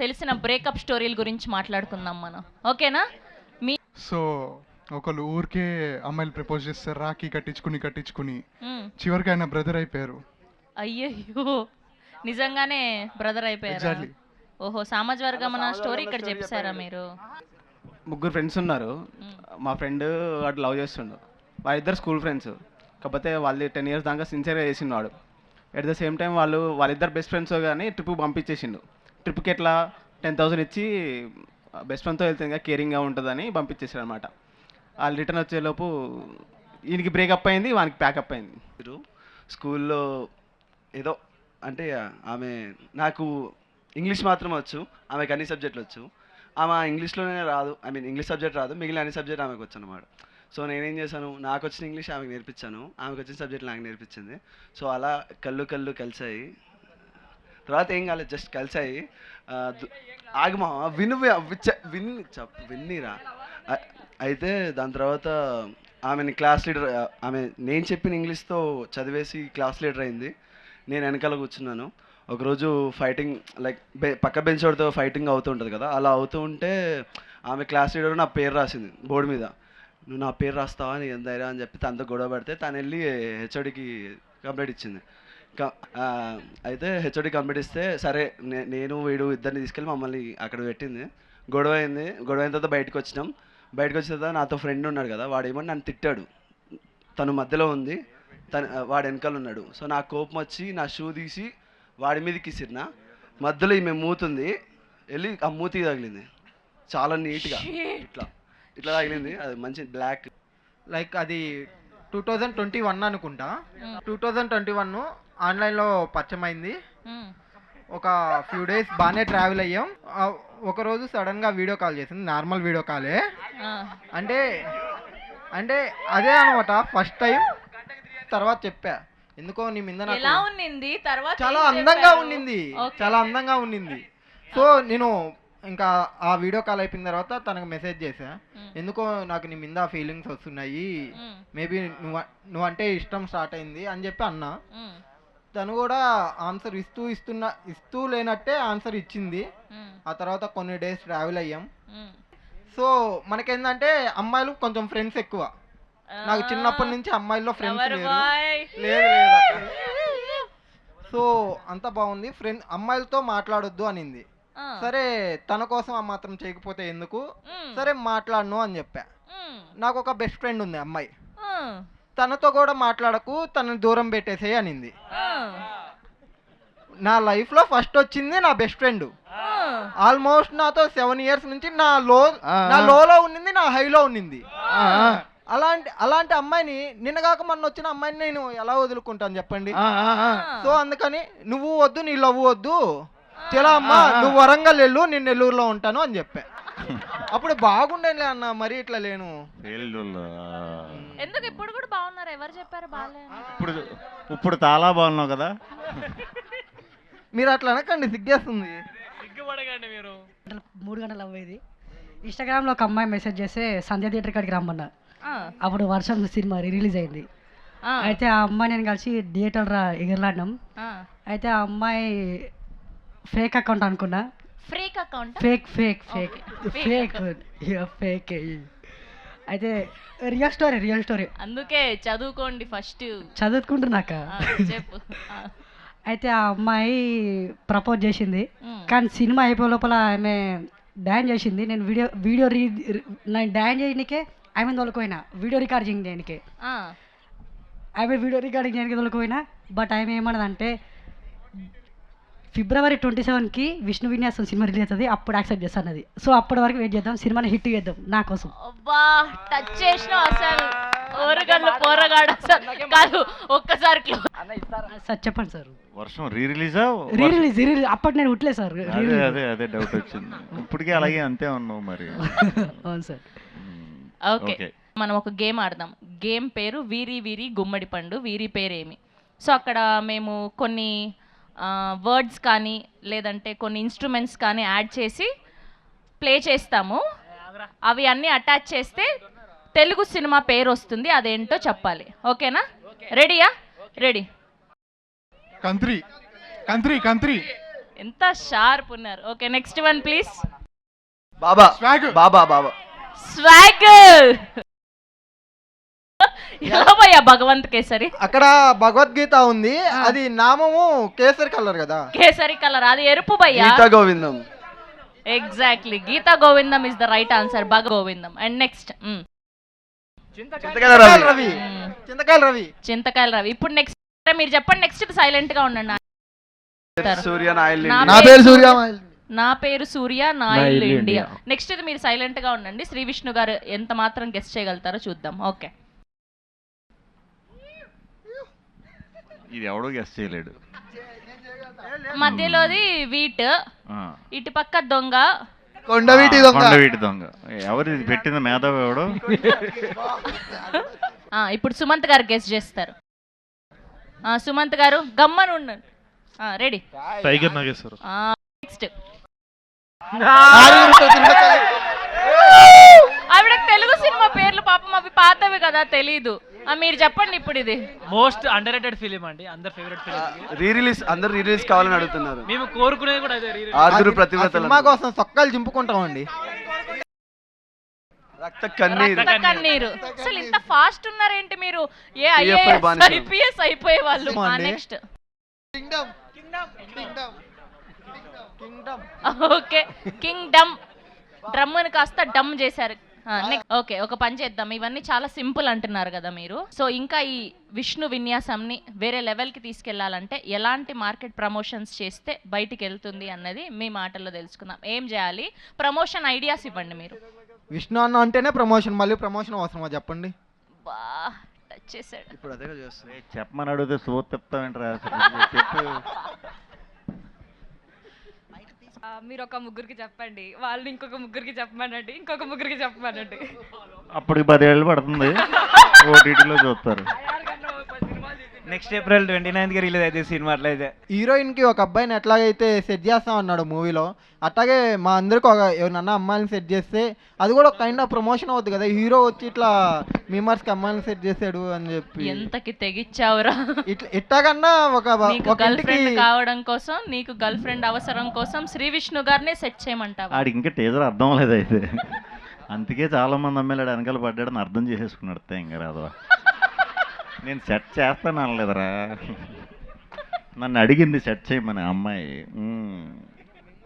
తెలిసిన బ్రేకప్ స్టోరీల గురించి మాట్లాడుకుందాం మనం, ఓకేనా? మీ సో ఒకళ్ళు ఊరికే అమ్మాయిలు ప్రపోజ్ చేస్తారు, రాఖీ కట్టించుకుని మ్, చివరికి ఆయన బ్రదర్ అయిపోయారు. అయ్యయ్యో, నిజంగానే బ్రదర్ అయిపోయారా? ఎగ్జాక్ట్లీ. ఓహో, సామాజిక వర్గం స్టోరీ ఇక్కడ చెప్పారా మీరు? ముగ్గురు ఫ్రెండ్స్ ఉన్నారు. మ్, మా ఫ్రెండ్ వాడు లవ్ చేస్తుండు. వాళ్ళిద్దరు స్కూల్ ఫ్రెండ్స్. కాకపోతే వాళ్ళు 10 years దాకా సిన్సియర్గా చేసిండు వాడు. ఎట్ ద సేమ్ టైం వాళ్ళిద్దరు బెస్ట్ ఫ్రెండ్స్ కానీ ట్రిప్ పంపించేసిండు. ట్రిప్కి ఎట్లా 10,000 ఇచ్చి బెస్ట్ ఫ్రెండ్తో వెళ్తే ఇంకా కేరింగ్గా ఉంటుందని పంపించేసాడు అనమాట. వాళ్ళు రిటర్న్ వచ్చేలోపు ఈయనకి బ్రేకప్ అయింది, వానికి ప్యాకప్ అయింది. మీరు స్కూల్లో ఏదో అంటే ఆమె నాకు ఇంగ్లీష్ మాత్రం వచ్చు, ఆమెకు అన్ని సబ్జెక్టులు వచ్చు. ఆమె ఇంగ్లీష్లోనే రాదు, ఐ మీన్ ఇంగ్లీష్ సబ్జెక్ట్ రాదు, మిగిలిన అన్ని సబ్జెక్ట్ ఆమెకు వచ్చు అనమాట. సో నేనేం చేశాను, నాకు వచ్చిన ఇంగ్లీష్ ఆమెకు నేర్పించాను, ఆమెకు వచ్చిన సబ్జెక్ట్ నాకు నేర్పించింది. సో అలా కళ్ళు కలిసాయి. తర్వాత ఏం కాలేదు, జస్ట్ కలిసాయి. ఆగమా విను విన్నీరా. అయితే దాని తర్వాత ఆమెని క్లాస్ లీడర్, ఆమె నేను చెప్పిన ఇంగ్లీష్తో చదివేసి క్లాస్ లీడర్ అయింది. నేను వెనకాల కూర్చున్నాను. ఒకరోజు ఫైటింగ్ లైక్ పక్క బెంచ్ వాడితో ఫైటింగ్ అవుతూ ఉంటుంది కదా, అలా అవుతూ ఉంటే ఆమె క్లాస్ లీడర్ నా పేరు రాసింది బోర్డు మీద. నువ్వు నా పేరు రాస్తావా, నీ ఎంత ధైర్యం అని చెప్పి తనతో గొడవ పడితే తను వెళ్ళి హెచ్ఓడికి కంప్లైంట్ ఇచ్చింది. అయితే హెచ్ఓడి కంప్లైంట్ ఇస్తే సరే నేను వీడు ఇద్దరిని తీసుకెళ్ళి మమ్మల్ని అక్కడ పెట్టింది. గొడవ అయింది. గొడవ అయిన తర్వాత బయటకు వచ్చినాం. బయటకు వచ్చిన తర్వాత నాతో ఫ్రెండ్ ఉన్నాడు కదా, వాడేమో నన్ను తిట్టాడు. తను మధ్యలో ఉంది, వాడు వెనకాల ఉన్నాడు. సో నాకు కోపం వచ్చి నా షూ తీసి వాడి మీదకి ఇసిరినా. మధ్యలో ఈమె మూతుంది, వెళ్ళి ఆ మూతికి తగిలింది చాలా నీట్గా, ఇట్లా ఇట్లా తగిలింది. అది మంచి బ్లాక్. లైక్ అది 2021 అనుకుంటా. 2021 ఆన్లైన్లో పరిచయం అయింది. ఒక ఫ్యూ డేస్ బాగానే ట్రావెల్ అయ్యాం. ఒకరోజు సడన్గా వీడియో కాల్ చేసింది, నార్మల్ వీడియో కాలే. అంటే అంటే అదే అనమాట ఫస్ట్ టైం. తర్వాత చెప్పా, ఎందుకో నీ మీద నాకు ఎలా ఉన్నింది, తర్వాత చాలా ఏం అందంగా చెప్పారు? ఉండింది, Okay. చాలా అందంగా ఉండింది. సో నేను ఇంకా ఆ వీడియో కాల్ అయిపోయిన తర్వాత తనకు మెసేజ్ చేశా, ఎందుకో నాకు నీ మీద ఫీలింగ్స్ వస్తున్నాయి, మేబీ నువ్వంటే ఇష్టం స్టార్ట్ అయింది అని చెప్పి అన్నా. తను కూడా ఆన్సర్ ఇస్తూ లేనట్టే ఆన్సర్ ఇచ్చింది. ఆ తర్వాత కొన్ని డేస్ ట్రావెల్ అయ్యాం. సో మనకేందంటే అమ్మాయిలు కొంచెం ఫ్రెండ్స్ ఎక్కువ. నాకు చిన్నప్పటి నుంచి అమ్మాయిల్లో ఫ్రెండ్స్ లేదు. సో అంత బాగుంది. అమ్మాయిలతో మాట్లాడొద్దు అనింది. సరే తన కోసం ఆ మాత్రం చేయకపోతే ఎందుకు, సరే మాట్లాడను అని చెప్పా. నాకు ఒక బెస్ట్ ఫ్రెండ్ ఉంది అమ్మాయి, తనతో కూడా మాట్లాడకు, తనని దూరం పెట్టేసేయి అనింది. నా లైఫ్లో ఫస్ట్ వచ్చింది నా బెస్ట్ ఫ్రెండ్. ఆల్మోస్ట్ నాతో 7 years నుంచి నా లోలో ఉన్నింది, నా హైలో ఉన్నింది. అలాంటి అమ్మాయిని, నిన్నగాక మొన్న వచ్చిన అమ్మాయిని నేను ఎలా వదులుకుంటాను చెప్పండి. సో అందుకని నువ్వు వద్దు, నీ లవ్ వద్దు, చలా అమ్మా నువ్వు వరంగల్ వెళ్ళు, నేను నెల్లూరులో ఉంటాను అని చెప్పా. అప్పుడు బాగుండేలే అన్న, మరి ఇట్లా లేను. ఎందుకు ఇప్పుడు కూడా బాగున్నారు? ఎవరు చెప్పారు బాగాలే? ఇప్పుడు చాలా బాగున్నావు కదా. మీరు అట్లా అనకండి, సిగ్గేస్తుంది. 3 గంటలు అవ్వేది. ఇన్స్టాగ్రామ్లో ఒక అమ్మాయి మెసేజ్ చేస్తే సంధ్య థియేటర్ కాడికి రమ్మన్నా. అప్పుడు వర్షం సినిమా రిలీజ్ అయింది. అయితే ఆ అమ్మాయి నేను కలిసి థియేటర్ ఎగరలాడినాం. అయితే ఆ అమ్మాయి ఫేక్ అకౌంట్ అనుకున్నా. Fake account? ఫేక్. అయితే రియల్ స్టోరీ. అందుకే చదువుకోండి ఫస్ట్. చదువుకుంటున్నాక చెప్పు. అయితే ఆ అమ్మాయి ప్రపోజ్ చేసింది, కానీ సినిమా అయిపోయే లోపల ఆమె డాన్స్ చేసింది. నేను నేను డాన్స్ చేయడానికే ఆమె తోలుకోయినా, వీడియో రికార్డింగ్ చేయడానికే. ఆమె వీడియో రికార్డింగ్ చేయడానికి తోలుకోయినా. బట్ ఆమె ఏమన్నదంటే February 27కి విష్ణు విన్యాసం సినిమా రిలీజ్ అవుతుంది, అప్పుడు యాక్సెప్ట్ చేస్తాను అది. సో అప్పటి వరకు వెయిట్ చేద్దాం, సినిమాని హిట్ చేద్దాం నా కోసం. అబ్బా, టచ్ చేసిన అసలు ఓరగల్లు పోరగాడు అసలు కాదు. ఒక్కసారి సార్ చెప్పండి సార్. వర్షం రీరిలీజ్ అప్పటి నేను ఉట్లే సార్. అదే డౌట్ వచ్చింది. ఇప్పటికే అలాగే అంతే ఉన్నావు మరి. అవును సార్. ఓకే, మనం ఒక గేమ్ ఆడదాం. గేమ్ పేరు వీరి వీరి గుమ్మడి పండు. వీరి పేరేమి? సో అక్కడ మేము కొన్ని వర్డ్స్ కానీ లేదంటే కొన్ని ఇన్స్ట్రుమెంట్స్ కానీ యాడ్ చేసి ప్లే చేస్తాము. అవి అన్నీ అటాచ్ చేస్తే తెలుగు సినిమా పేరు వస్తుంది, అదేంటో చెప్పాలి. ఓకేనా? రెడీయా? రెడీ. కంత్రి. ఎంత షార్ప్ ఉన్నారు. Okay, next one please. Baba Baba Baba swag. ఎలా భయ్యా భగవంత్ కేసరి? అక్కడ భగవద్గీత ఉంది, అది నామము కేసరి కలర్ కదా. కేసరి కలర్, అది ఎరుపు భయ్యా. Geetha Govindam. Exactly, Geetha Govindam is the right answer. భగ గోవిందం. And next Chintakayala Ravi. చింతకాయల రవి. చింతకాయల రవి. ఇప్పుడు నెక్స్ట్ మీరు చెప్పండి. నెక్స్ట్ సైలెంట్ గా ఉండండి. సూర్య నాయల్. నా పేరు సూర్య. నా పేరు సూర్య, నా ఇల్లు ఇండియా. నెక్స్ట్ ఇది మీరు సైలెంట్ గా ఉండండి. శ్రీ విష్ణు గారు ఎంత మాత్రం గెస్ట్ చేయగలుగుతారో చూద్దాం. ఓకే, ఇది ఎవడో గెస్ట్ చేయలేడు. మధ్యలోది వీట్, ఇటు పక్క దొంగ, కొండవీటి దొంగ. కొండవీటి దొంగ. ఎవరు ఇది పెట్టింది? మేధావి ఎవడు? ఇప్పుడు సుమంత్ గారు గెస్ట్ చేస్తారు. సుమంత్ గారు గమ్మని ఉండండి. రెడీ? టైగర్ నాగేశ్వర. నెక్స్ట్ ఆవిడ తెలుగు సినిమా పేర్లు పాపం అవి పాతవి కదా, తెలీదు. మీరు చెప్పండి ఇప్పుడు. ఇది మోస్ట్ అండర్ రేటెడ్ ఫిలిం అండి, అందరు ఫేవరెట్ ఫిలిం. రీ-రిలీజ్, అందరు రీ-రిలీజ్ కావాలని అడుగుతున్నారు. మేము కోరుకునేది కూడా అదే. ఆరుగురు ప్రతిభటన సినిమా కోసం సొక్కలు చింపుకుంటామండి. రక్త కన్నీరు. అసలు ఇంత ఫాస్ట్ ఉన్నారేంటి మీరు? ఏ ఐపీఎస్ అయిపోయే వాళ్ళు. Next okay, Kingdom. డ్రమ్ముని కాస్త డమ్ చేశారు. ఓకే, ఒక పని చేద్దాం. ఇవన్నీ చాలా సింపుల్ అంటున్నారు కదా మీరు. సో ఇంకా ఈ విష్ణు విన్యాసంని వేరే లెవెల్కి తీసుకెళ్లాలంటే ఎలాంటి మార్కెట్ ప్రమోషన్స్ చేస్తే బయటికి వెళ్తుంది అన్నది మీ మాటల్లో తెలుసుకుందాం. ఏం చేయాలి? ప్రమోషన్ ఐడియాస్ ఇవ్వండి మీరు. విష్ణు అన్న అంటేనే ప్రమోషన్, మళ్ళీ ప్రమోషన్ అవసరమా చెప్పండి? బా టచ్ చేశాడు. ఇప్పుడు అదే చేస్తుంది. చెప్పమని అడిగితే సో చెప్తావేంట్రా? చెప్పు. మీరు ఒక ముగ్గురికి చెప్పండి, వాళ్ళు ఇంకొక ముగ్గురికి చెప్పమనండి, ఇంకొక ముగ్గురికి చెప్పమనండి. అప్పటికి 10 ఏళ్ళు పడుతుంది. ఓటీటీలో చూస్తారు. నెక్స్ట్ ఏప్రిల్ 29కి రిలీజ్ అయితే సినిమా. అట్లయితే హీరోయిన్ కి ఒక అబ్బాయిని ఎట్లాగైతే సెట్ చేస్తాం అన్నాడు మూవీలో, అట్లాగే మా అందరికి ఒక ఎవరన్నా అమ్మాయిని సెట్ చేస్తే అది కూడా కైండ్ ఆఫ్ ప్రమోషన్ అవుతుంది కదా. హీరో వచ్చి ఇట్లా మీమర్స్ కి అమ్మాయిని సెట్ చేసాడు అని చెప్పి. ఎంతకి తెగిచ్చావురా? ఇట్లాగన్నా నీకు గర్ల్ ఫ్రెండ్ కావడం కోసం, నీకు గర్ల్ ఫ్రెండ్ అవసరం కోసం శ్రీ విష్ణు గారినే సెట్ చేయమంటావు. ఆడికి ఇంకా టీజర్ అర్థం లేదు అయితే. అందుకే చాలా మంది అమ్మాయిలు వెనకాల పడ్డాడని అర్థం చేసేసుకున్నాడు. ఇంకా రాదవా, నేను సెట్ చేస్తాను అనలేదురా, నన్ను అడిగింది సెట్ చేయమని అమ్మాయి.